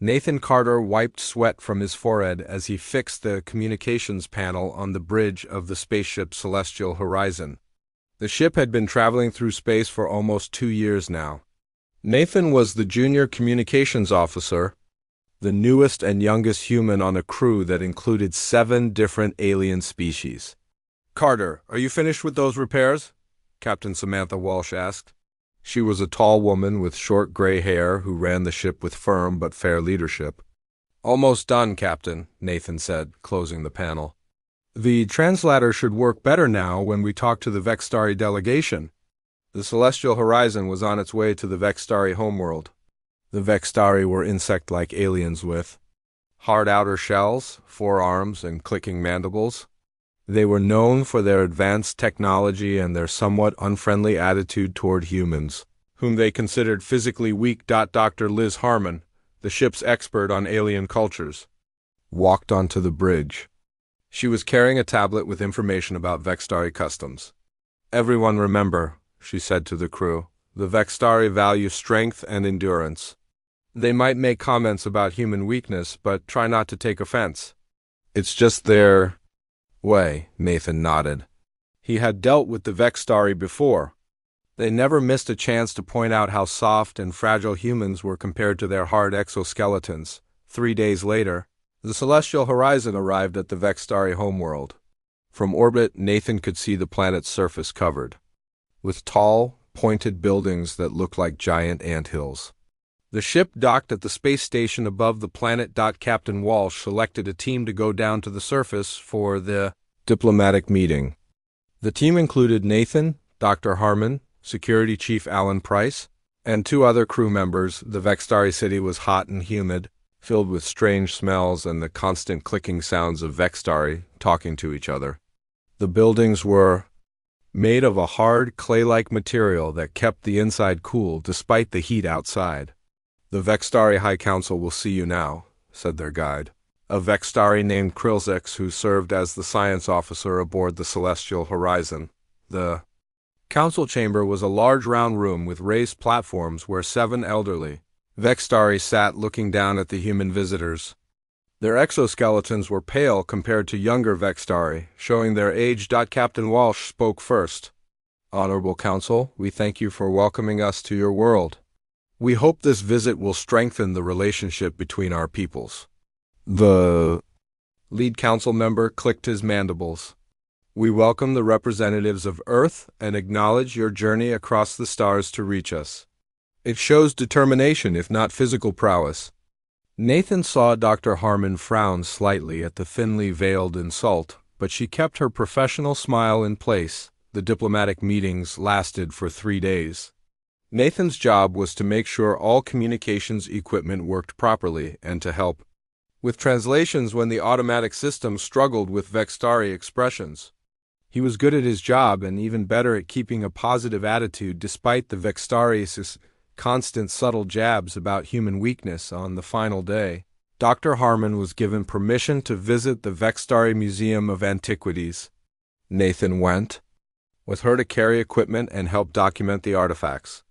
Nathan Carter wiped sweat from his forehead as he fixed the communications panel on the bridge of the spaceship Celestial Horizon. The ship had been traveling through space for almost 2 years now. Nathan was the junior communications officer, the newest and youngest human on a crew that included 7 different alien species. "Carter, are you finished with those repairs?" Captain Samantha Walsh asked. She was a tall woman with short gray hair who ran the ship with firm but fair leadership. "Almost done, Captain," Nathan said, closing the panel. "The translator should work better now when we talk to the Vextari delegation." The Celestial Horizon was on its way to the Vextari homeworld. The Vextari were insect-like aliens with hard outer shells, 4 arms, and clicking mandibles. They were known for their advanced technology and their somewhat unfriendly attitude toward humans, whom they considered physically weak. Dr. Liz Harmon, the ship's expert on alien cultures, walked onto the bridge. She was carrying a tablet with information about Vextari customs. "Everyone remember," she said to the crew, "the Vextari value strength and endurance. They might make comments about human weakness, but try not to take offense. It's just their way." Nathan nodded. He had dealt with the Vextari before. They never missed a chance to point out how soft and fragile humans were compared to their hard exoskeletons. 3 days later, the Celestial Horizon arrived at the Vextari homeworld. From orbit, Nathan could see the planet's surface covered with tall, pointed buildings that looked like giant anthills. The ship docked at the space station above the planet. Captain Walsh selected a team to go down to the surface for the diplomatic meeting. The team included Nathan, Dr. Harmon, Security Chief Alan Price, and 2 other crew members. The Vextari city was hot and humid, filled with strange smells and the constant clicking sounds of Vextari talking to each other. The buildings were made of a hard, clay-like material that kept the inside cool despite the heat outside. "The Vextari High Council will see you now," said their guide, a Vextari named Krilzix who served as the science officer aboard the Celestial Horizon. The council chamber was a large round room with raised platforms where 7 elderly Vextari sat looking down at the human visitors. Their exoskeletons were pale compared to younger Vextari, showing their age. Captain Walsh spoke first. "Honorable Council, we thank you for welcoming us to your world. We hope this visit will strengthen the relationship between our peoples." The lead council member clicked his mandibles. "We welcome the representatives of Earth and acknowledge your journey across the stars to reach us. It shows determination, if not physical prowess." Nathan saw Dr. Harmon frown slightly at the thinly veiled insult, but she kept her professional smile in place. The diplomatic meetings lasted for 3 days. Nathan's job was to make sure all communications equipment worked properly and to help with translations when the automatic system struggled with Vextari expressions. He was good at his job and even better at keeping a positive attitude despite the Vextari's constant subtle jabs about human weakness. On the final day, Dr. Harmon was given permission to visit the Vextari Museum of Antiquities. Nathan went with her to carry equipment and help document the artifacts.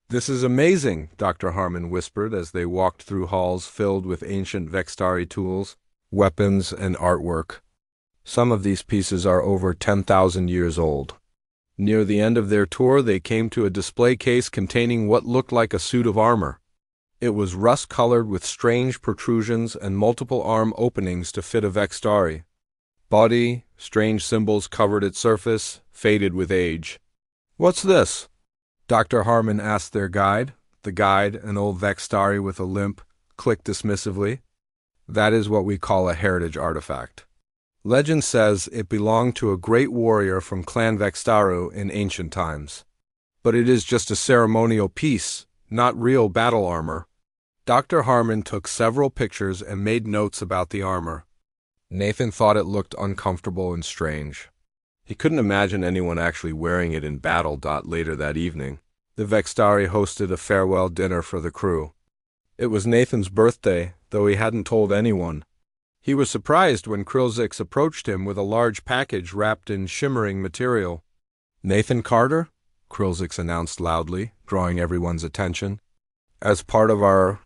"This is amazing," Dr. Harmon whispered as they walked through halls filled with ancient Vextari tools, weapons, and artwork. Some of these pieces are over 10,000 years old. Near the end of their tour, they came to a display case containing what looked like a suit of armor. It was rust-colored with strange protrusions and multiple arm openings to fit a Vextari. Body, strange symbols covered its surface, faded with age. "What's this?" Dr. Harmon asked their guide. The guide, an old Vextari with a limp, clicked dismissively. "That is what we call a heritage artifact. Legend says it belonged to a great warrior from Clan Vextaru in ancient times. But it is just a ceremonial piece, not real battle armor." Dr. Harmon took several pictures and made notes about the armor. Nathan thought it looked uncomfortable and strange. He couldn't imagine anyone actually wearing it in battle. Later that evening, the Vextari hosted a farewell dinner for the crew. It was Nathan's birthday, though he hadn't told anyone. He was surprised when Krilzix approached him with a large package wrapped in shimmering material. "Nathan Carter," Krilzix announced loudly, drawing everyone's attention. "As part of our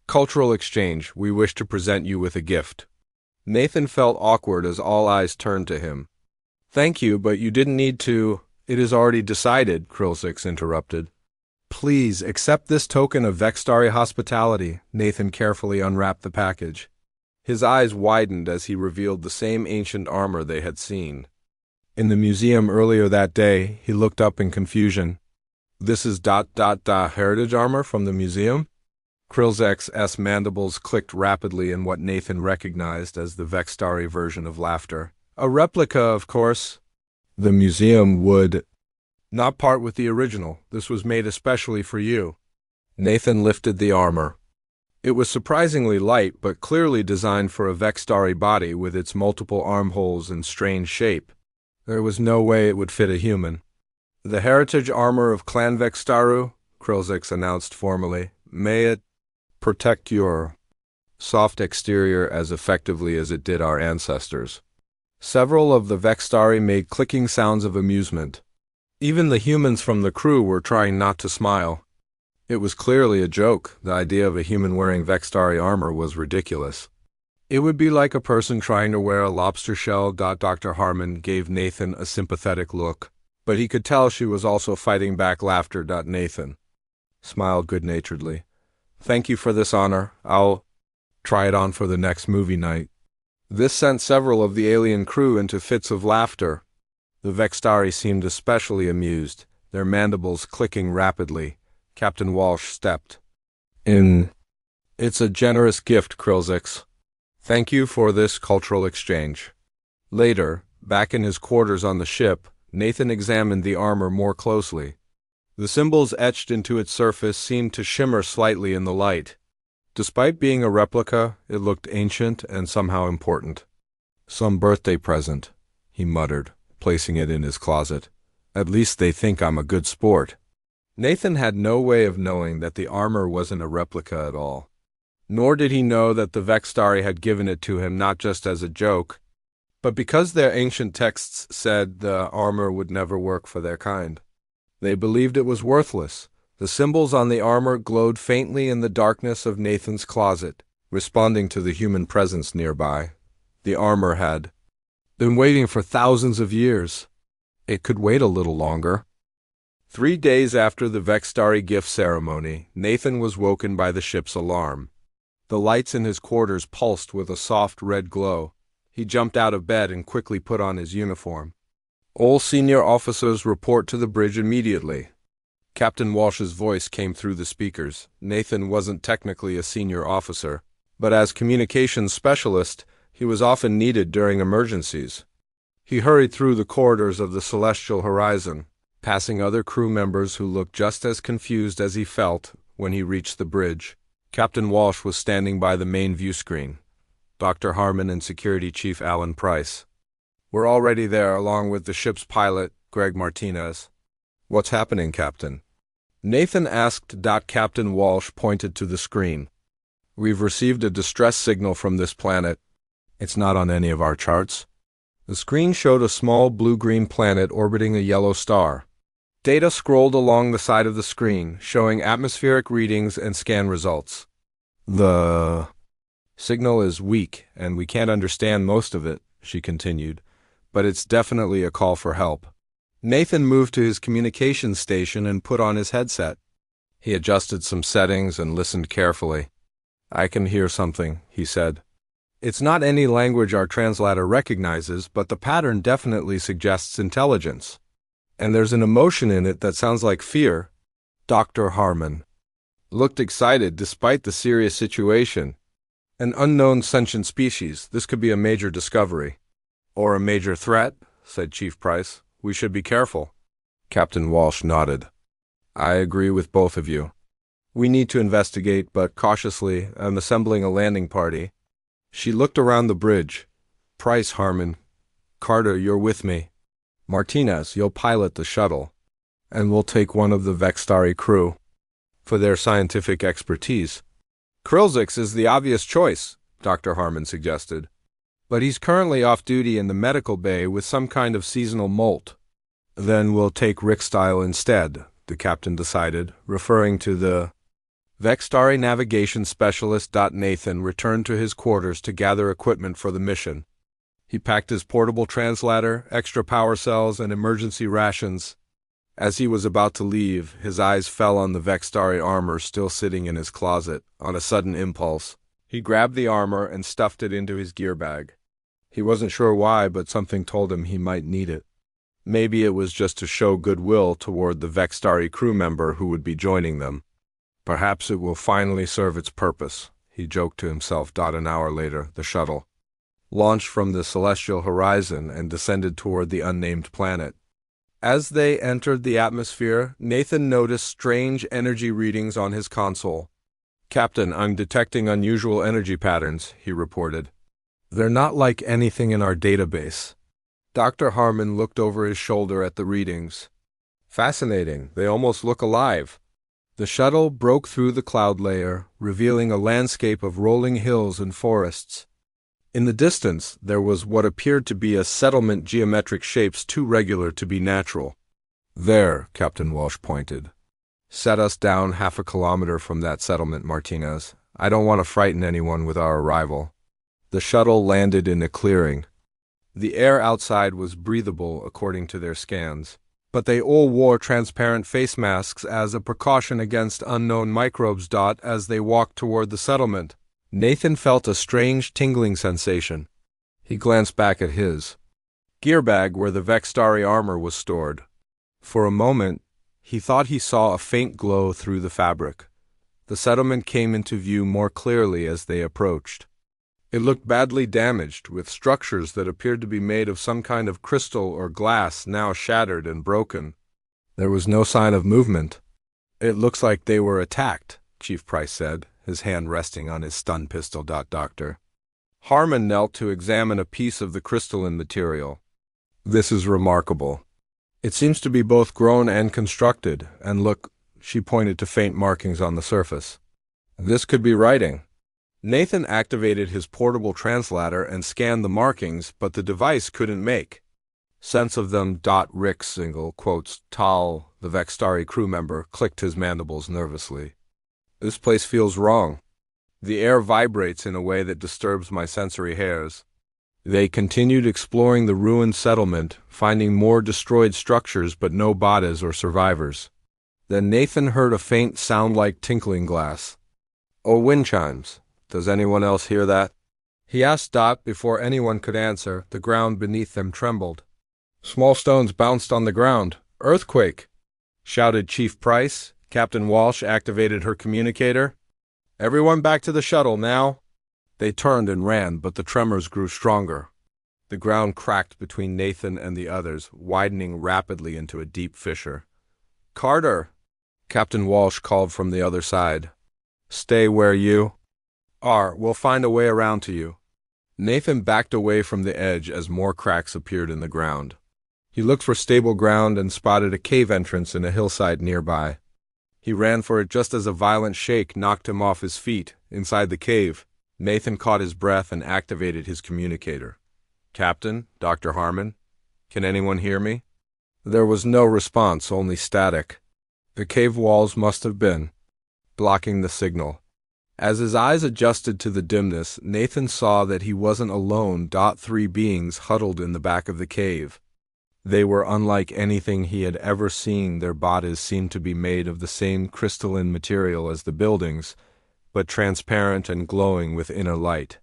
Cultural exchange, we wish to present you with a gift. Nathan felt awkward as all eyes turned to him. Thank you, but you didn't need to. It is already decided, Krilzix interrupted. Please, accept this token of Vextari hospitality. Nathan carefully unwrapped the package. His eyes widened as he revealed the same ancient armor they had seen. In the museum earlier that day, he looked up in confusion. This is heritage armor from the museum? Krilzix's mandibles clicked rapidly in what Nathan recognized as the Vextari version of laughter. A replica, of course. The museum would not part with the original. This was made especially for you. Nathan lifted the armor. It was surprisingly light, but clearly designed for a Vextari body with its multiple armholes and strange shape. There was no way it would fit a human. The heritage armor of Clan Vextaru, Krilzix announced formally, may it protect your soft exterior as effectively as it did our ancestors. Several of the Vextari made clicking sounds of amusement. Even the humans from the crew were trying not to smile. It was clearly a joke. The idea of a human wearing Vextari armor was ridiculous. It would be like a person trying to wear a lobster shell. Dr. Harmon gave Nathan a sympathetic look, but he could tell she was also fighting back laughter. Nathan smiled good-naturedly. Thank you for this honor. I'll try it on for the next movie night. This sent several of the alien crew into fits of laughter. The Vextari seemed especially amused, their mandibles clicking rapidly. Captain Walsh stepped in. It's a generous gift, Krilzix. Thank you for this cultural exchange. Later, back in his quarters on the ship, Nathan examined the armor more closely. The symbols etched into its surface seemed to shimmer slightly in the light. Despite being a replica, it looked ancient and somehow important. Some birthday present, he muttered, placing it in his closet. At least they think I'm a good sport. Nathan had no way of knowing that the armor wasn't a replica at all. Nor did he know that the Vextari had given it to him not just as a joke, but because their ancient texts said the armor would never work for their kind. They believed it was worthless. The symbols on the armor glowed faintly in the darkness of Nathan's closet, responding to the human presence nearby. The armor had been waiting for thousands of years. It could wait a little longer. 3 days after the Vextari gift ceremony, Nathan was woken by the ship's alarm. The lights in his quarters pulsed with a soft red glow. He jumped out of bed and quickly put on his uniform. All senior officers report to the bridge immediately. Captain Walsh's voice came through the speakers. Nathan wasn't technically a senior officer, but as communications specialist, he was often needed during emergencies. He hurried through the corridors of the celestial horizon, passing other crew members who looked just as confused as he felt when he reached the bridge. Captain Walsh was standing by the main view screen. Dr. Harmon and Security Chief Alan Price. We're already there, along with the ship's pilot, Greg Martinez. What's happening, Captain? Nathan asked. Captain Walsh pointed to the screen. We've received a distress signal from this planet. It's not on any of our charts. The screen showed a small blue-green planet orbiting a yellow star. Data scrolled along the side of the screen, showing atmospheric readings and scan results. The signal is weak, and we can't understand most of it, she continued, but it's definitely a call for help. Nathan moved to his communications station and put on his headset. He adjusted some settings and listened carefully. I can hear something, he said. It's not any language our translator recognizes, but the pattern definitely suggests intelligence. And there's an emotion in it that sounds like fear. Dr. Harmon looked excited despite the serious situation. An unknown sentient species. This could be a major discovery. Or a major threat, said Chief Price. We should be careful. Captain Walsh nodded. I agree with both of you. We need to investigate, but cautiously. I'm assembling a landing party. She looked around the bridge. Price, Harmon. Carter, you're with me. Martinez, you'll pilot the shuttle. And we'll take one of the Vextari crew for their scientific expertise. Krilzix is the obvious choice, Dr. Harmon suggested. But he's currently off duty in the medical bay with some kind of seasonal molt. Then we'll take Rick Style instead, the captain decided, referring to the Vextari Navigation Specialist. Nathan returned to his quarters to gather equipment for the mission. He packed his portable translator, extra power cells, and emergency rations. As he was about to leave, his eyes fell on the Vextari armor still sitting in his closet. On a sudden impulse, he grabbed the armor and stuffed it into his gear bag. He wasn't sure why, but something told him he might need it. Maybe it was just to show goodwill toward the Vextari crew member who would be joining them. Perhaps it will finally serve its purpose, he joked to himself. An hour later, the shuttle launched from the celestial horizon and descended toward the unnamed planet. As they entered the atmosphere, Nathan noticed strange energy readings on his console. "Captain, I'm detecting unusual energy patterns," he reported. "They're not like anything in our database." Dr. Harmon looked over his shoulder at the readings. "Fascinating. They almost look alive." The shuttle broke through the cloud layer, revealing a landscape of rolling hills and forests. In the distance, there was what appeared to be a settlement, geometric shapes too regular to be natural. "There," Captain Walsh pointed. "Set us down 1/2 kilometer from that settlement, Martinez. I don't want to frighten anyone with our arrival." The shuttle landed in a clearing. The air outside was breathable according to their scans, but they all wore transparent face masks as a precaution against unknown microbes. As they walked toward the settlement, Nathan felt a strange tingling sensation. He glanced back at his gear bag where the Vextari armor was stored. For a moment, he thought he saw a faint glow through the fabric. The settlement came into view more clearly as they approached. It looked badly damaged, with structures that appeared to be made of some kind of crystal or glass now shattered and broken. There was no sign of movement. "It looks like they were attacked," Chief Price said, his hand resting on his stun pistol. Dr. Harmon knelt to examine a piece of the crystalline material. "This is remarkable. It seems to be both grown and constructed, and look," she pointed to faint markings on the surface. "This could be writing." Nathan activated his portable translator and scanned the markings, but the device couldn't make sense of them. Rick single quotes Tal, the Vextari crew member, clicked his mandibles nervously. "This place feels wrong. The air vibrates in a way that disturbs my sensory hairs." They continued exploring the ruined settlement, finding more destroyed structures but no bodies or survivors. Then Nathan heard a faint sound like tinkling glass. "Or wind chimes. Does anyone else hear that?" he asked. Before anyone could answer, the ground beneath them trembled. "Small stones bounced on the ground. Earthquake!" shouted Chief Price. Captain Walsh activated her communicator. "Everyone back to the shuttle now." They turned and ran, but the tremors grew stronger. The ground cracked between Nathan and the others, widening rapidly into a deep fissure. "Carter!" Captain Walsh called from the other side. "Stay where you are. We'll find a way around to you." Nathan backed away from the edge as more cracks appeared in the ground. He looked for stable ground and spotted a cave entrance in a hillside nearby. He ran for it just as a violent shake knocked him off his feet. Inside the cave, Nathan caught his breath and activated his communicator. "Captain, Dr. Harmon, can anyone hear me?" There was no response, only static. The cave walls must have been blocking the signal. As his eyes adjusted to the dimness, Nathan saw that he wasn't alone. 3 beings huddled in the back of the cave. They were unlike anything he had ever seen. Their bodies seemed to be made of the same crystalline material as the buildings, but transparent and glowing with inner light.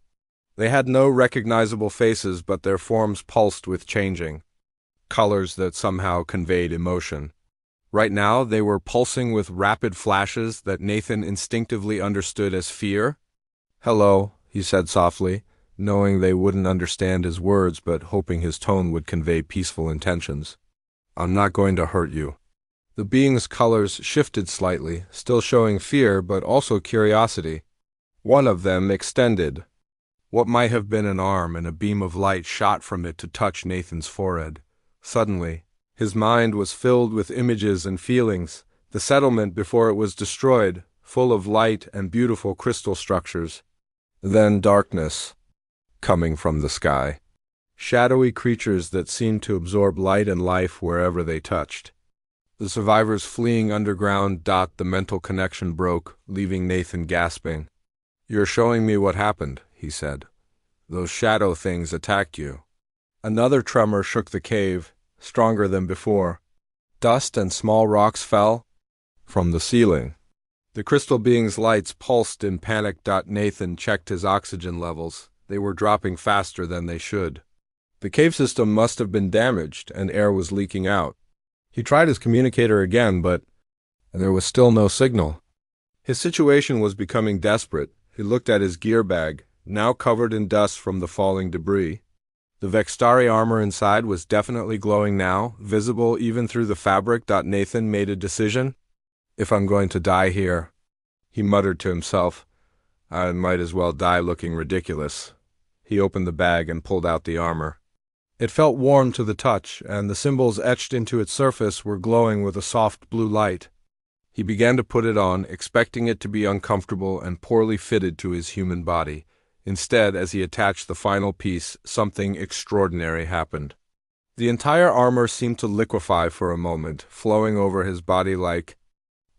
They had no recognizable faces, but their forms pulsed with changing colors that somehow conveyed emotion. Right now, they were pulsing with rapid flashes that Nathan instinctively understood as fear. "Hello," he said softly, knowing they wouldn't understand his words but hoping his tone would convey peaceful intentions. "I'm not going to hurt you." The being's colors shifted slightly, still showing fear but also curiosity. One of them extended. What might have been an arm, and a beam of light shot from it to touch Nathan's forehead. Suddenly, his mind was filled with images and feelings. The settlement before it was destroyed, full of light and beautiful crystal structures. Then darkness, coming from the sky. Shadowy creatures that seemed to absorb light and life wherever they touched. The survivors fleeing underground. The mental connection broke, leaving Nathan gasping. "You're showing me what happened," he said. "Those shadow things attacked you." Another tremor shook the cave, stronger than before. Dust and small rocks fell from the ceiling. The crystal being's lights pulsed in panic. Nathan checked his oxygen levels. They were dropping faster than they should. The cave system must have been damaged, and air was leaking out. He tried his communicator again, but there was still no signal. His situation was becoming desperate. He looked at his gear bag, now covered in dust from the falling debris. The Vextari armor inside was definitely glowing now, visible even through the fabric. Nathan made a decision. "If I'm going to die here," he muttered to himself, "I might as well die looking ridiculous." He opened the bag and pulled out the armor. It felt warm to the touch, and the symbols etched into its surface were glowing with a soft blue light. He began to put it on, expecting it to be uncomfortable and poorly fitted to his human body. Instead, as he attached the final piece, something extraordinary happened. The entire armor seemed to liquefy for a moment, flowing over his body like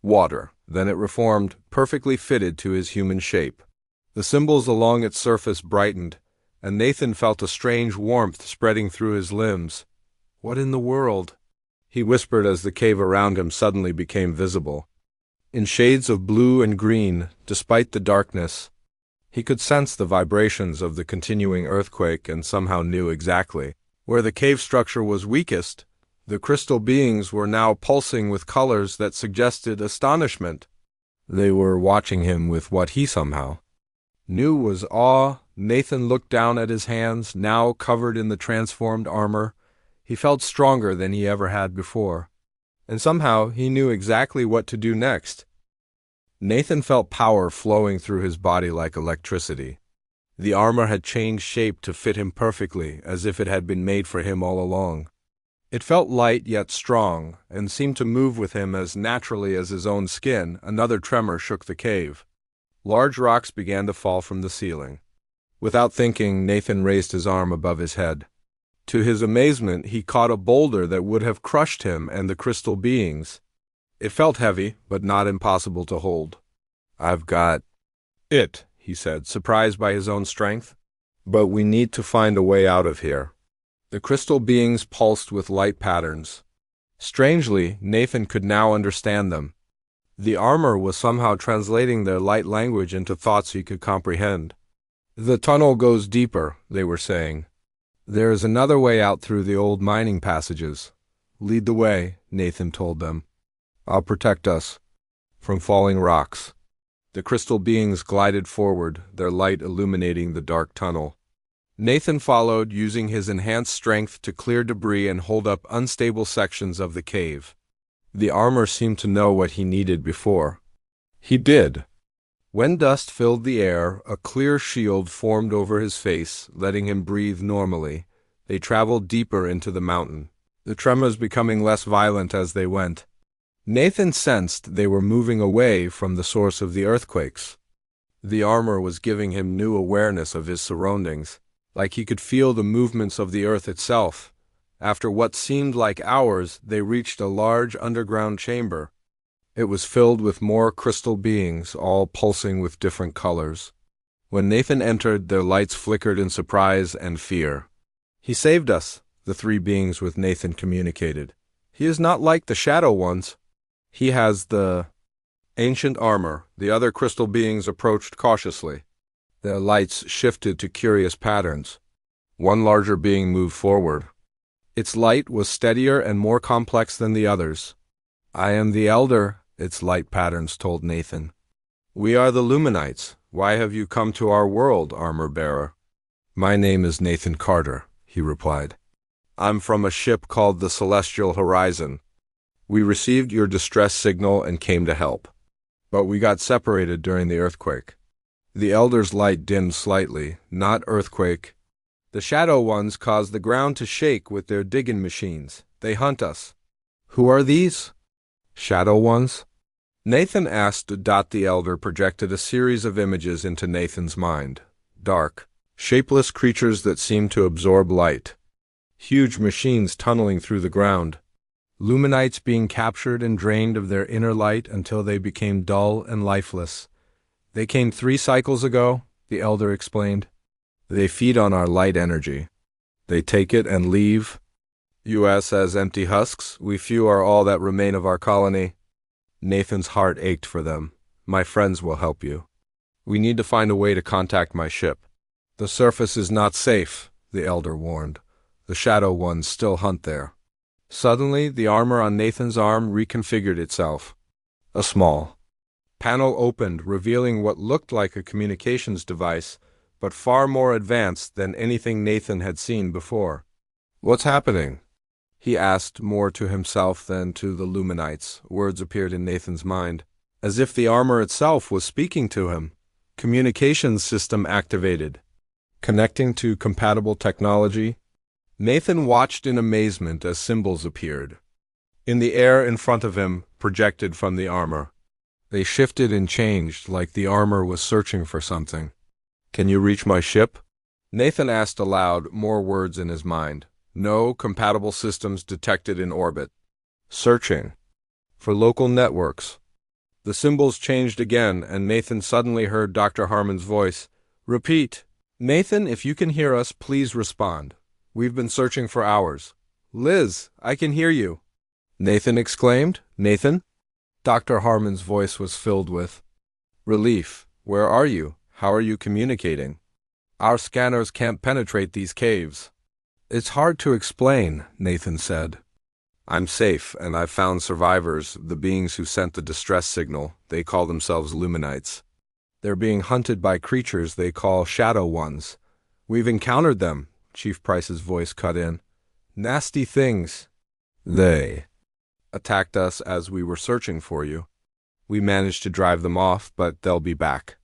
water. Then it reformed, perfectly fitted to his human shape. The symbols along its surface brightened, and Nathan felt a strange warmth spreading through his limbs. "What in the world?" he whispered as the cave around him suddenly became visible. In shades of blue and green, despite the darkness, he could sense the vibrations of the continuing earthquake and somehow knew exactly where the cave structure was weakest. The crystal beings were now pulsing with colors that suggested astonishment. They were watching him with what he somehow knew was awe. Nathan looked down at his hands, now covered in the transformed armor. He felt stronger than he ever had before, and somehow he knew exactly what to do next. Nathan felt power flowing through his body like electricity. The armor had changed shape to fit him perfectly, as if it had been made for him all along. It felt light yet strong, and seemed to move with him as naturally as his own skin. Another tremor shook the cave. Large rocks began to fall from the ceiling. Without thinking, Nathan raised his arm above his head. To his amazement, he caught a boulder that would have crushed him and the crystal beings. It felt heavy, but not impossible to hold. "I've got it," he said, surprised by his own strength. "But we need to find a way out of here." The crystal beings pulsed with light patterns. Strangely, Nathan could now understand them. The armor was somehow translating their light language into thoughts he could comprehend. "The tunnel goes deeper," they were saying. "There is another way out through the old mining passages." "Lead the way," Nathan told them. "I'll protect us from falling rocks." The crystal beings glided forward, their light illuminating the dark tunnel. Nathan followed, using his enhanced strength to clear debris and hold up unstable sections of the cave. The armor seemed to know what he needed before. He did. When dust filled the air, a clear shield formed over his face, letting him breathe normally. They traveled deeper into the mountain, the tremors becoming less violent as they went. Nathan sensed they were moving away from the source of the earthquakes. The armor was giving him new awareness of his surroundings, like he could feel the movements of the earth itself. After what seemed like hours, they reached a large underground chamber. It was filled with more crystal beings, all pulsing with different colors. When Nathan entered, their lights flickered in surprise and fear. "He saved us," the three beings with Nathan communicated. "He is not like the shadow ones. He has the ancient armor." The other crystal beings approached cautiously. Their lights shifted to curious patterns. One larger being moved forward. Its light was steadier and more complex than the others. "I am the Elder," its light patterns told Nathan. "We are the Luminites. Why have you come to our world, armor-bearer?" "My name is Nathan Carter," he replied. "I'm from a ship called the Celestial Horizon. We received your distress signal and came to help. But we got separated during the earthquake." The Elder's light dimmed slightly. "Not earthquake. The shadow ones cause the ground to shake with their digging machines. They hunt us." "Who are these shadow ones?" Nathan asked. The Elder projected a series of images into Nathan's mind. Dark, shapeless creatures that seemed to absorb light. Huge machines tunneling through the ground. Luminites being captured and drained of their inner light until they became dull and lifeless. They came 3 cycles ago, the elder explained. They feed on our light energy. They take it and leave. U.S. as empty husks, we few are all that remain of our colony. Nathan's heart ached for them. My friends will help you. We need to find a way to contact my ship. The surface is not safe, the elder warned. The Shadow Ones still hunt there. Suddenly, the armor on Nathan's arm reconfigured itself. A small panel opened, revealing what looked like a communications device, but far more advanced than anything Nathan had seen before. What's happening? He asked, more to himself than to the Luminites. Words appeared in Nathan's mind, as if the armor itself was speaking to him. Communications system activated. Connecting to compatible technology. Nathan watched in amazement as symbols appeared in the air in front of him, projected from the armor. They shifted and changed like the armor was searching for something. Can you reach my ship? Nathan asked aloud, more words in his mind. No compatible systems detected in orbit. Searching for local networks. The symbols changed again, and Nathan suddenly heard Dr. Harmon's voice. Repeat. Nathan, if you can hear us, please respond. We've been searching for hours. Liz, I can hear you. Nathan exclaimed. Nathan? Dr. Harmon's voice was filled with relief. Where are you? How are you communicating? Our scanners can't penetrate these caves. It's hard to explain, Nathan said. I'm safe, and I've found survivors, the beings who sent the distress signal. They call themselves Luminites. They're being hunted by creatures they call Shadow Ones. We've encountered them, Chief Price's voice cut in. Nasty things. They attacked us as we were searching for you. We managed to drive them off, but they'll be back.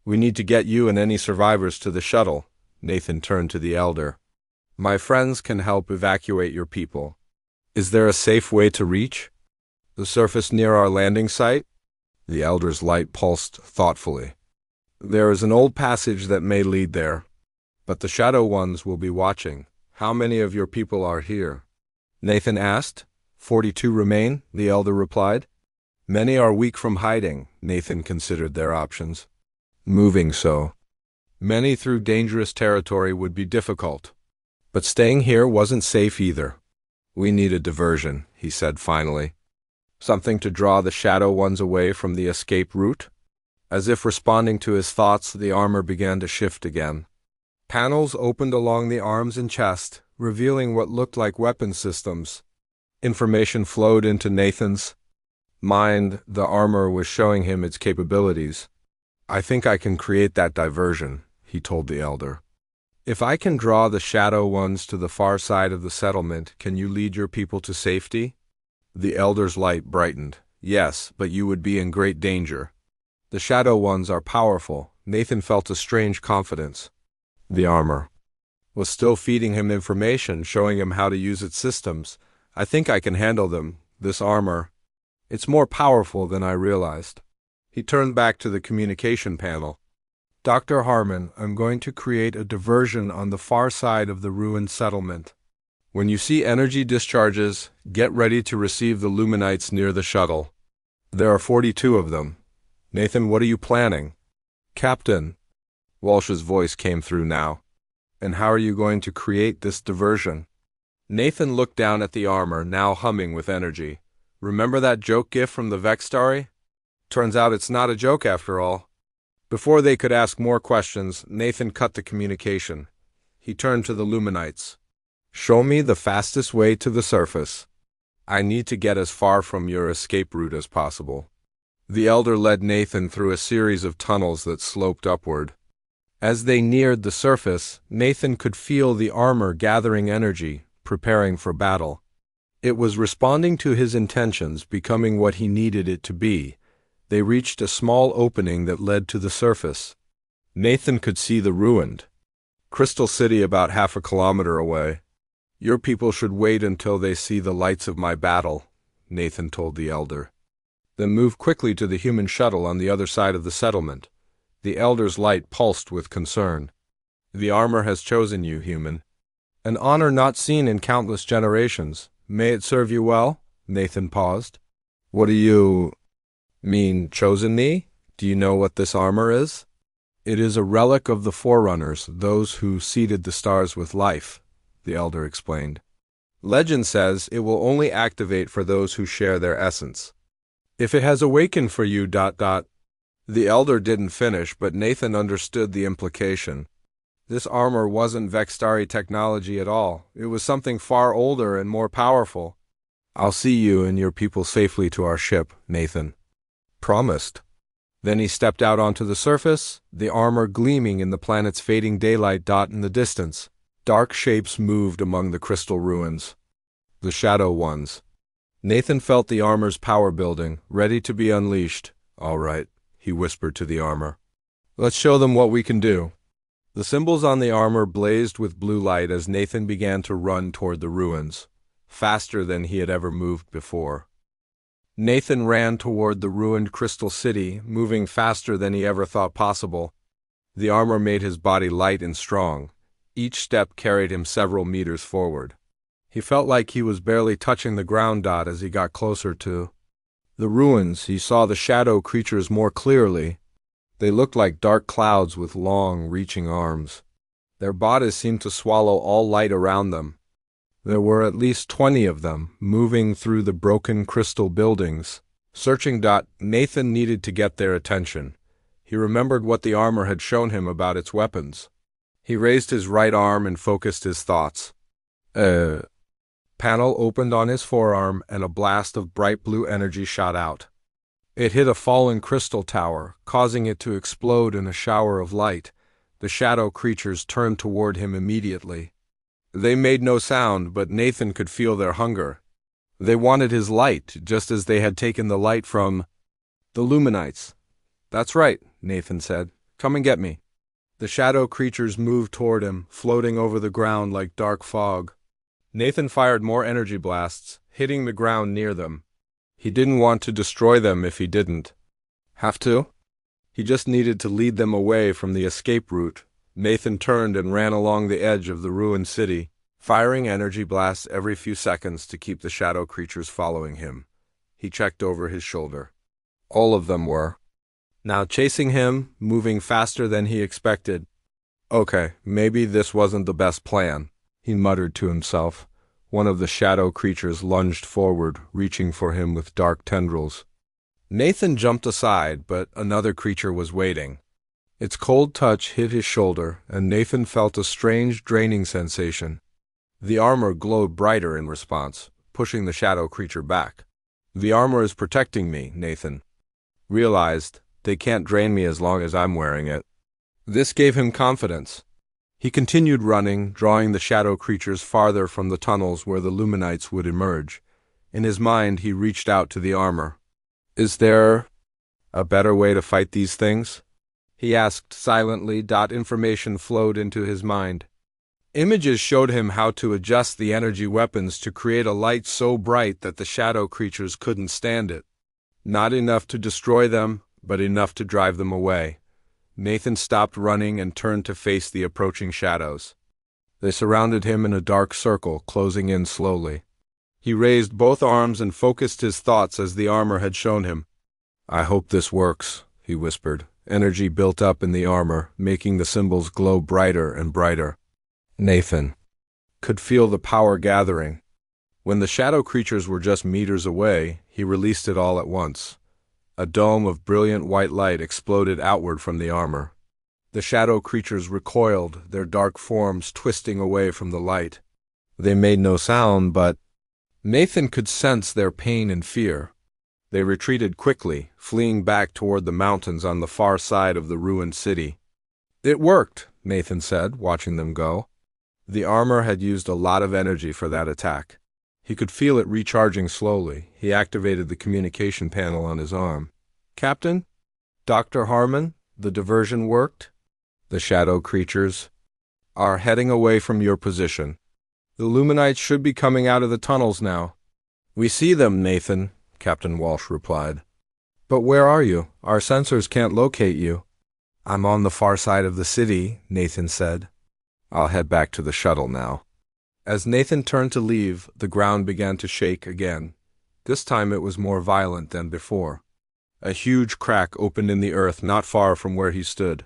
We need to get you and any survivors to the shuttle. Nathan turned to the elder. My friends can help evacuate your people. Is there a safe way to reach the surface near our landing site? The elder's light pulsed thoughtfully. There is an old passage that may lead there, but the Shadow Ones will be watching. How many of your people are here? Nathan asked. 42 remain, the elder replied. Many are weak from hiding. Nathan considered their options. Moving so. Many through dangerous territory would be difficult. But staying here wasn't safe either. We need a diversion, he said finally. Something to draw the Shadow Ones away from the escape route? As if responding to his thoughts, the armor began to shift again. Panels opened along the arms and chest, revealing what looked like weapon systems. Information flowed into Nathan's mind. The armor was showing him its capabilities. I think I can create that diversion, he told the elder. If I can draw the Shadow Ones to the far side of the settlement, can you lead your people to safety? The elder's light brightened. Yes, but you would be in great danger. The Shadow Ones are powerful. Nathan felt a strange confidence. The armor was still feeding him information, showing him how to use its systems. I think I can handle them. This armor, it's more powerful than I realized. He turned back to the communication panel. Dr. Harmon, I'm going to create a diversion on the far side of the ruined settlement. When you see energy discharges, get ready to receive the Luminites near the shuttle. There are 42 of them. Nathan, what are you planning? Captain. Walsh's voice came through now. And how are you going to create this diversion? Nathan looked down at the armor, now humming with energy. Remember that joke gif from the Vex story? Turns out it's not a joke after all. Before they could ask more questions, Nathan cut the communication. He turned to the Luminites. Show me the fastest way to the surface. I need to get as far from your escape route as possible. The elder led Nathan through a series of tunnels that sloped upward. As they neared the surface, Nathan could feel the armor gathering energy, preparing for battle. It was responding to his intentions, becoming what he needed it to be. They reached a small opening that led to the surface. Nathan could see the ruined Crystal City about half a kilometer away. Your people should wait until they see the lights of my battle, Nathan told the elder. Then move quickly to the human shuttle on the other side of the settlement. The elder's light pulsed with concern. The armor has chosen you, human. An honor not seen in countless generations. May it serve you well? Nathan paused. What do you mean, chosen me? Do you know what this armor is? It is a relic of the Forerunners, those who seeded the stars with life, the elder explained. Legend says it will only activate for those who share their essence. If it has awakened for you, The elder didn't finish, but Nathan understood the implication. This armor wasn't Vextari technology at all. It was something far older and more powerful. I'll see you and your people safely to our ship, Nathan promised. Then he stepped out onto the surface, the armor gleaming in the planet's fading daylight. In the distance, dark shapes moved among the crystal ruins. The shadow ones. Nathan felt the armor's power building, ready to be unleashed. All right, he whispered to the armor. Let's show them what we can do. The symbols on the armor blazed with blue light as Nathan began to run toward the ruins, faster than he had ever moved before. Nathan ran toward the ruined crystal city, moving faster than he ever thought possible. The armor made his body light and strong. Each step carried him several meters forward. He felt like he was barely touching the ground. As he got closer to the ruins, he saw the shadow creatures more clearly. They looked like dark clouds with long, reaching arms. Their bodies seemed to swallow all light around them. There were at least 20 of them, moving through the broken crystal buildings. Searching. Nathan needed to get their attention. He remembered what the armor had shown him about its weapons. He raised his right arm and focused his thoughts. Panel opened on his forearm and a blast of bright blue energy shot out. It hit a fallen crystal tower, causing it to explode in a shower of light. The shadow creatures turned toward him immediately. They made no sound, but Nathan could feel their hunger. They wanted his light, just as they had taken the light from the Luminites. That's right, Nathan said. Come and get me. The shadow creatures moved toward him, floating over the ground like dark fog. Nathan fired more energy blasts, hitting the ground near them. He didn't want to destroy them if he didn't have to. He just needed to lead them away from the escape route. Nathan turned and ran along the edge of the ruined city, firing energy blasts every few seconds to keep the shadow creatures following him. He checked over his shoulder. All of them were now chasing him, moving faster than he expected. Okay, maybe this wasn't the best plan, he muttered to himself. One of the shadow creatures lunged forward, reaching for him with dark tendrils. Nathan jumped aside, but another creature was waiting. Its cold touch hit his shoulder, and Nathan felt a strange, draining sensation. The armor glowed brighter in response, pushing the shadow creature back. The armor is protecting me, Nathan realized. They can't drain me as long as I'm wearing it. This gave him confidence. He continued running, drawing the shadow creatures farther from the tunnels where the Luminites would emerge. In his mind, he reached out to the armor. Is there a better way to fight these things? He asked silently. Information flowed into his mind. Images showed him how to adjust the energy weapons to create a light so bright that the shadow creatures couldn't stand it. Not enough to destroy them, but enough to drive them away. Nathan stopped running and turned to face the approaching shadows. They surrounded him in a dark circle, closing in slowly. He raised both arms and focused his thoughts as the armor had shown him. I hope this works, he whispered. Energy built up in the armor, making the symbols glow brighter and brighter. Nathan could feel the power gathering. When the shadow creatures were just meters away, he released it all at once. A dome of brilliant white light exploded outward from the armor. The shadow creatures recoiled, their dark forms twisting away from the light. They made no sound, but Nathan could sense their pain and fear. They retreated quickly, fleeing back toward the mountains on the far side of the ruined city. It worked, Nathan said, watching them go. The armor had used a lot of energy for that attack. He could feel it recharging slowly. He activated the communication panel on his arm. Captain? Dr. Harmon? The diversion worked? The shadow creatures are heading away from your position. The Luminites should be coming out of the tunnels now. We see them, Nathan, Captain Walsh replied. But where are you? Our sensors can't locate you. I'm on the far side of the city, Nathan said. I'll head back to the shuttle now. As Nathan turned to leave, the ground began to shake again. This time it was more violent than before. A huge crack opened in the earth not far from where he stood.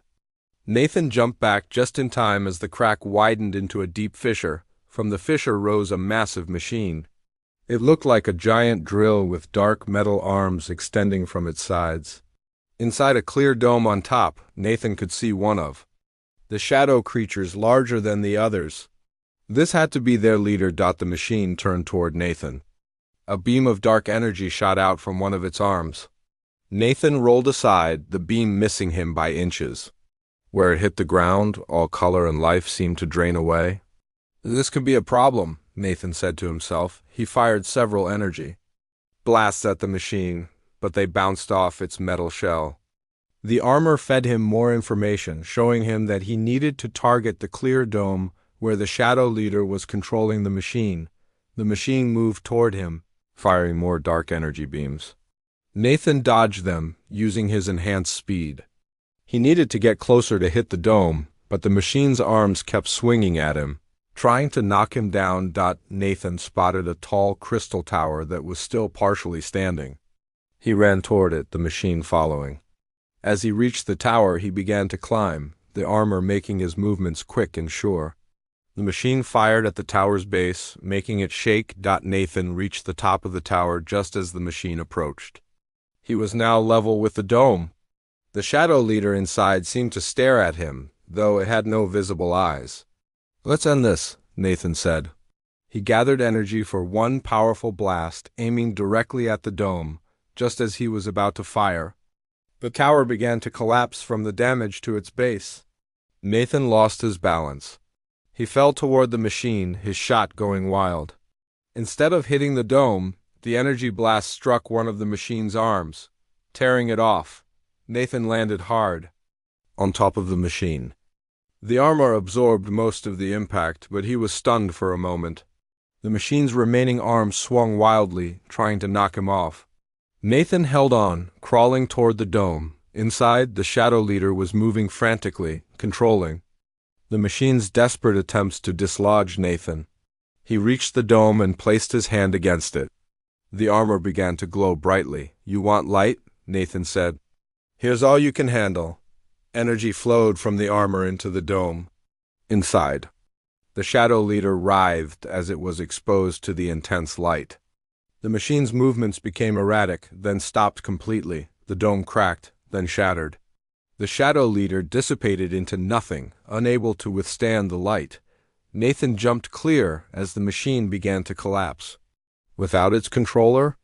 Nathan jumped back just in time as the crack widened into a deep fissure. From the fissure rose a massive machine. It looked like a giant drill with dark metal arms extending from its sides. Inside a clear dome on top, Nathan could see one of the shadow creatures larger than the others. This had to be their leader. The machine turned toward Nathan. A beam of dark energy shot out from one of its arms. Nathan rolled aside, the beam missing him by inches. Where it hit the ground, all color and life seemed to drain away. This could be a problem, Nathan said to himself. He fired several energy blasts at the machine, but they bounced off its metal shell. The armor fed him more information, showing him that he needed to target the clear dome where the shadow leader was controlling the machine. The machine moved toward him, firing more dark energy beams. Nathan dodged them, using his enhanced speed. He needed to get closer to hit the dome, but the machine's arms kept swinging at him, trying to knock him down. Nathan spotted a tall crystal tower that was still partially standing. He ran toward it, the machine following. As he reached the tower, he began to climb, the armor making his movements quick and sure. The machine fired at the tower's base, making it shake. Nathan reached the top of the tower just as the machine approached. He was now level with the dome. The shadow leader inside seemed to stare at him, though it had no visible eyes. "Let's end this," Nathan said. He gathered energy for one powerful blast, aiming directly at the dome. Just as he was about to fire, the tower began to collapse from the damage to its base. Nathan lost his balance. He fell toward the machine, his shot going wild. Instead of hitting the dome, the energy blast struck one of the machine's arms, tearing it off. Nathan landed hard on top of the machine. The armor absorbed most of the impact, but he was stunned for a moment. The machine's remaining arms swung wildly, trying to knock him off. Nathan held on, crawling toward the dome. Inside, the shadow leader was moving frantically, controlling the machine's desperate attempts to dislodge Nathan. He reached the dome and placed his hand against it. The armor began to glow brightly. "You want light?" Nathan said. "Here's all you can handle." Energy flowed from the armor into the dome. Inside, the shadow leader writhed as it was exposed to the intense light. The machine's movements became erratic, then stopped completely. The dome cracked, then shattered. The shadow leader dissipated into nothing, unable to withstand the light. Nathan jumped clear as the machine began to collapse. Without its controller,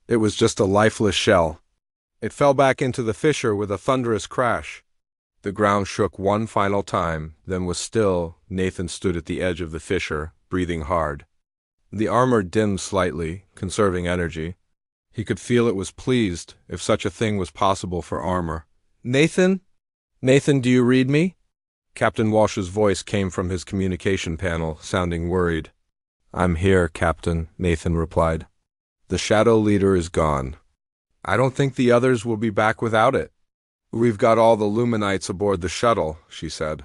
it was just a lifeless shell. It fell back into the fissure with a thunderous crash. The ground shook one final time, then was still. Nathan stood at the edge of the fissure, breathing hard. The armor dimmed slightly, conserving energy. He could feel it was pleased, if such a thing was possible for armor. "Nathan? Nathan, do you read me?" Captain Walsh's voice came from his communication panel, sounding worried. "I'm here, Captain," Nathan replied. "The shadow leader is gone. I don't think the others will be back without it." "We've got all the Luminites aboard the shuttle," she said.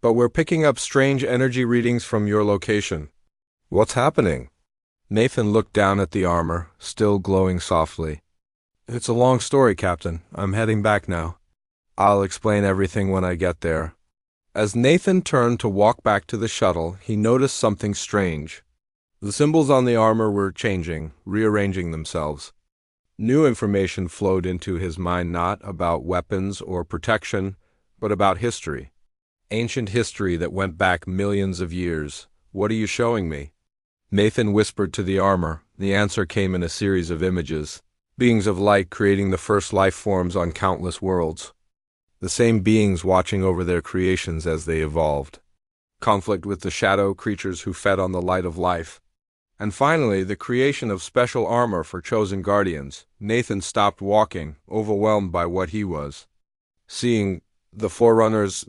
"But we're picking up strange energy readings from your location. What's happening?" Nathan looked down at the armor, still glowing softly. "It's a long story, Captain. I'm heading back now. I'll explain everything when I get there." As Nathan turned to walk back to the shuttle, he noticed something strange. The symbols on the armor were changing, rearranging themselves. New information flowed into his mind, not about weapons or protection, but about history. Ancient history that went back millions of years. "What are you showing me?" Nathan whispered to the armor. The answer came in a series of images. Beings of light creating the first life forms on countless worlds. The same beings watching over their creations as they evolved. Conflict with the shadow creatures who fed on the light of life. And finally, the creation of special armor for chosen guardians. Nathan stopped walking, overwhelmed by what he was seeing. The Forerunners,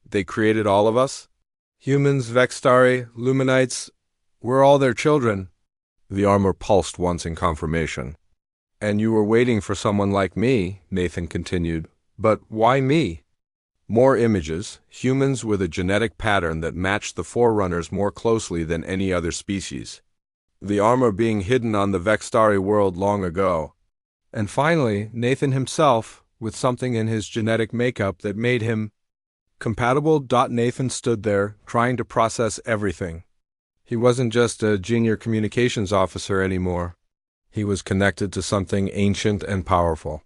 they created all of us? Humans, Vextari, Luminites, we're all their children. The armor pulsed once in confirmation. "And you were waiting for someone like me," Nathan continued. "But why me?" More images, humans with a genetic pattern that matched the Forerunners more closely than any other species. the armor being hidden on the Vextari world long ago. And finally, Nathan himself, with something in his genetic makeup that made him compatible. Nathan stood there, trying to process everything. He wasn't just a junior communications officer anymore. He was connected to something ancient and powerful.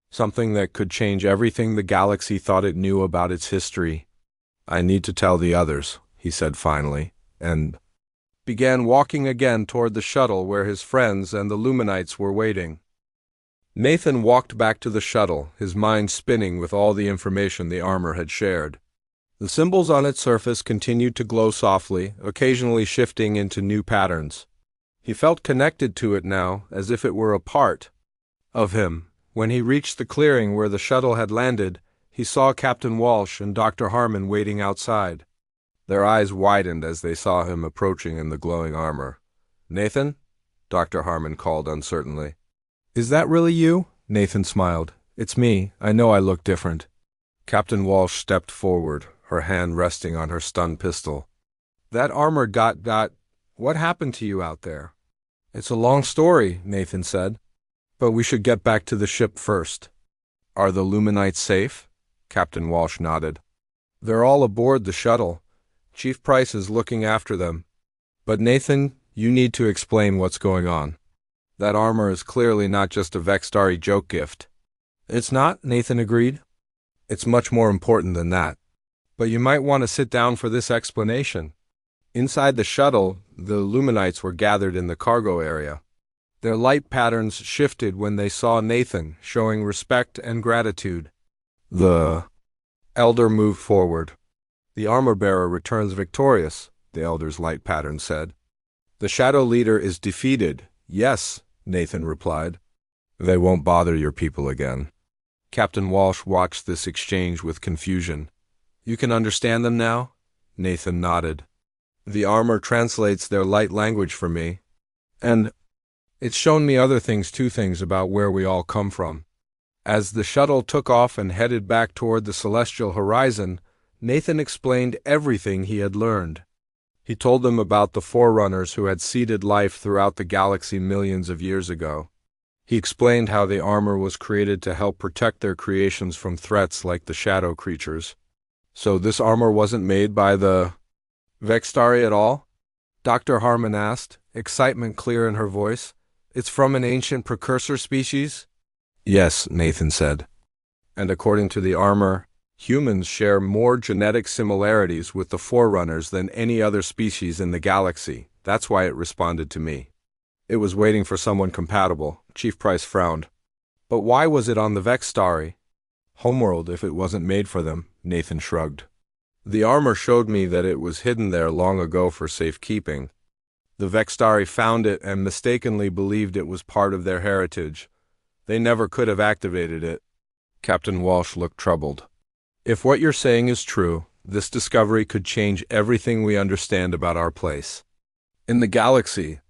Something that could change everything the galaxy thought it knew about its history. "I need to tell the others," he said finally, and began walking again toward the shuttle where his friends and the Luminites were waiting. Nathan walked back to the shuttle, his mind spinning with all the information the armor had shared. The symbols on its surface continued to glow softly, occasionally shifting into new patterns. He felt connected to it now, as if it were a part of him. When he reached the clearing where the shuttle had landed, he saw Captain Walsh and Dr. Harmon waiting outside. Their eyes widened as they saw him approaching in the glowing armor. "Nathan?" Dr. Harmon called uncertainly. "Is that really you?" Nathan smiled. "It's me. I know I look different." Captain Walsh stepped forward, her hand resting on her stun pistol. "That armor got... What happened to you out there?" "It's a long story," Nathan said. "But we should get back to the ship first." "Are the Luminites safe?" Captain Walsh nodded. "They're all aboard the shuttle. Chief Price is looking after them. But Nathan, you need to explain what's going on. That armor is clearly not just a Vextari joke gift." "It's not," Nathan agreed. "It's much more important than that. But you might want to sit down for this explanation." Inside the shuttle, the Luminites were gathered in the cargo area. Their light patterns shifted when they saw Nathan, showing respect and gratitude. The elder moved forward. "The armor-bearer returns victorious," the elder's light pattern said. "The shadow leader is defeated." "Yes," Nathan replied. "They won't bother your people again." Captain Walsh watched this exchange with confusion. "You can understand them now?" Nathan nodded. "The armor translates their light language for me. And it's shown me other things, two things about where we all come from." As the shuttle took off and headed back toward the celestial horizon, Nathan explained everything he had learned. He told them about the forerunners who had seeded life throughout the galaxy millions of years ago. He explained how the armor was created to help protect their creations from threats like the shadow creatures. "So this armor wasn't made by the Vextari at all?" Dr. Harmon asked, excitement clear in her voice. "It's from an ancient precursor species?" "Yes," Nathan said. "And according to the armor, humans share more genetic similarities with the forerunners than any other species in the galaxy. That's why it responded to me. It was waiting for someone compatible." Chief Price frowned. "But why was it on the Vextari?" "Homeworld if it wasn't made for them," Nathan shrugged. "The armor showed me that it was hidden there long ago for safekeeping. The Vextari found it and mistakenly believed it was part of their heritage. They never could have activated it." Captain Walsh looked troubled. "If what you're saying is true, this discovery could change everything we understand about our place in the galaxy.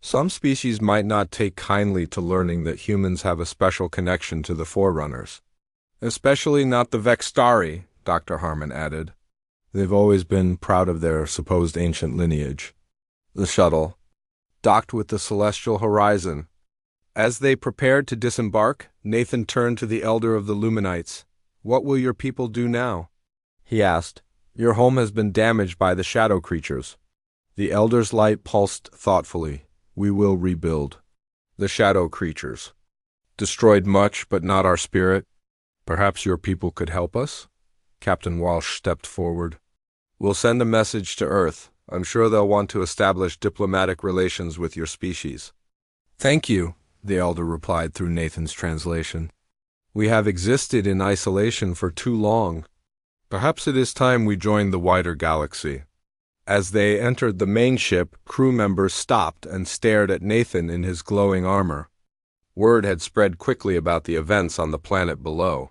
Some species might not take kindly to learning that humans have a special connection to the Forerunners. Especially not the Vextari," Dr. Harmon added. "They've always been proud of their supposed ancient lineage." The shuttle docked with the celestial horizon. As they prepared to disembark, Nathan turned to the elder of the Luminites. "What will your people do now?" he asked. "Your home has been damaged by the shadow creatures." The elder's light pulsed thoughtfully. "We will rebuild." "The shadow creatures destroyed much, but not our spirit. Perhaps your people could help us?" Captain Walsh stepped forward. "We'll send a message to Earth. I'm sure they'll want to establish diplomatic relations with your species." "Thank you," the elder replied through Nathan's translation. "We have existed in isolation for too long. Perhaps it is time we joined the wider galaxy." As they entered the main ship, crew members stopped and stared at Nathan in his glowing armor. Word had spread quickly about the events on the planet below.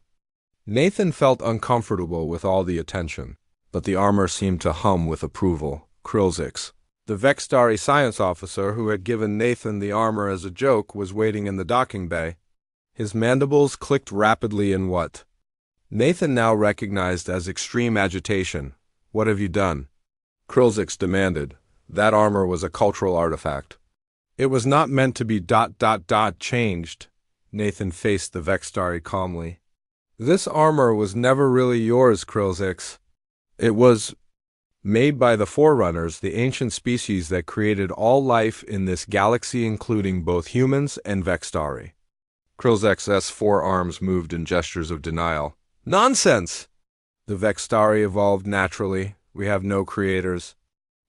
Nathan felt uncomfortable with all the attention, but the armor seemed to hum with approval. Krilzix, the Vextari science officer who had given Nathan the armor as a joke, was waiting in the docking bay. His mandibles clicked rapidly in what Nathan now recognized as extreme agitation. "What have you done?" Krilzix demanded. "That armor was a cultural artifact. It was not meant to be changed. Nathan faced the Vextari calmly. This armor was never really yours, Krilzix. It was made by the Forerunners, the ancient species that created all life in this galaxy, including both humans and Vextari. Krilzix's forearms moved in gestures of denial. Nonsense! The Vextari evolved naturally. We have no creators.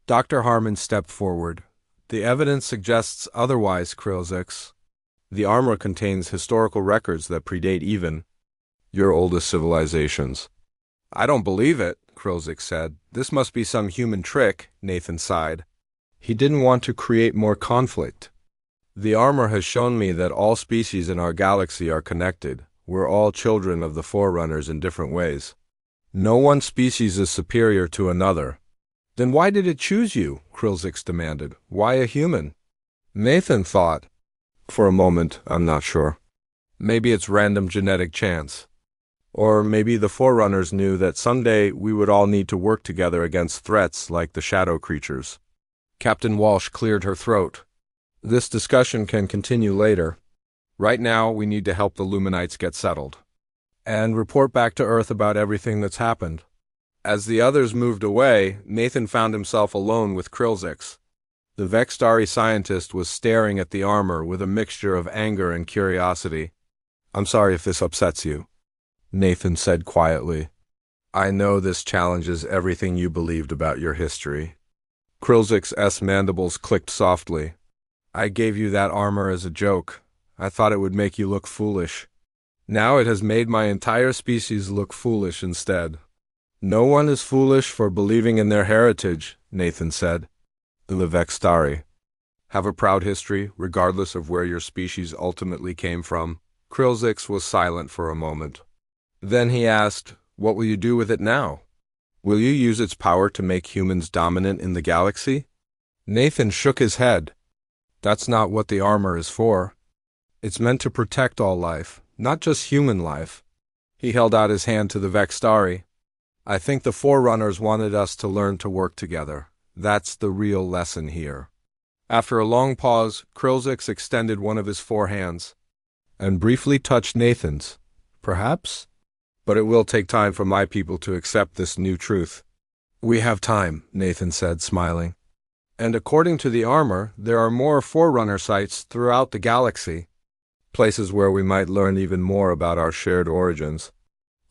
Dr. Harmon stepped forward. The evidence suggests otherwise, Krilzix. The armor contains historical records that predate even your oldest civilizations. I don't believe it, Krilzix said. This must be some human trick, Nathan sighed. He didn't want to create more conflict. The armor has shown me that all species in our galaxy are connected. We're all children of the Forerunners in different ways. No one species is superior to another. Then why did it choose you? Krilzix demanded. Why a human? Nathan thought. For a moment, I'm not sure. Maybe it's random genetic chance. Or maybe the Forerunners knew that someday we would all need to work together against threats like the shadow creatures. Captain Walsh cleared her throat. This discussion can continue later. Right now, we need to help the Luminites get settled. And report back to Earth about everything that's happened. As the others moved away, Nathan found himself alone with Krilzix. The Vextari scientist was staring at the armor with a mixture of anger and curiosity. I'm sorry if this upsets you, Nathan said quietly. I know this challenges everything you believed about your history. Krilzix's mandibles clicked softly. I gave you that armor as a joke. I thought it would make you look foolish. Now it has made my entire species look foolish instead. No one is foolish for believing in their heritage, Nathan said. The Vextari have a proud history, regardless of where your species ultimately came from. Krilzix was silent for a moment. Then he asked, what will you do with it now? Will you use its power to make humans dominant in the galaxy? Nathan shook his head. That's not what the armor is for. It's meant to protect all life, not just human life. He held out his hand to the Vextari. I think the Forerunners wanted us to learn to work together. That's the real lesson here. After a long pause, Krilzix extended one of his forehands and briefly touched Nathan's. Perhaps? But it will take time for my people to accept this new truth. We have time, Nathan said, smiling. And according to the armor, there are more Forerunner sites throughout the galaxy, places where we might learn even more about our shared origins.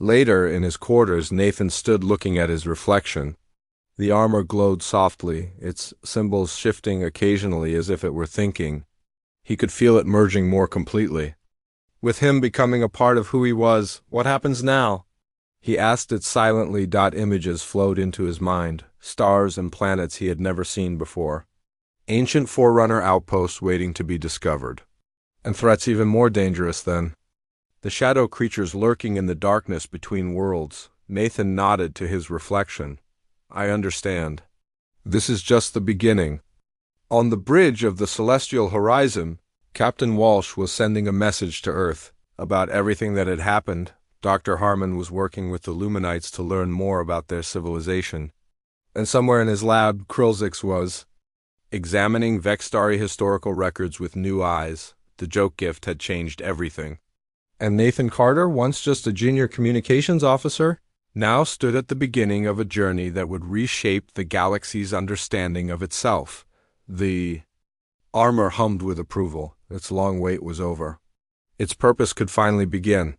Later, in his quarters, Nathan stood looking at his reflection. The armor glowed softly, its symbols shifting occasionally as if it were thinking. He could feel it merging more completely. With him becoming a part of who he was, what happens now? He asked it silently. Images flowed into his mind, stars and planets he had never seen before. Ancient Forerunner outposts waiting to be discovered. And threats even more dangerous then. The shadow creatures lurking in the darkness between worlds. Nathan nodded to his reflection. I understand. This is just the beginning. On the bridge of the celestial horizon, Captain Walsh was sending a message to Earth about everything that had happened. Dr. Harmon was working with the Luminites to learn more about their civilization. And somewhere in his lab, Krilzix was examining Vextari historical records with new eyes. The joke gift had changed everything. And Nathan Carter, once just a junior communications officer, now stood at the beginning of a journey that would reshape the galaxy's understanding of itself. The armor hummed with approval. Its long wait was over. Its purpose could finally begin.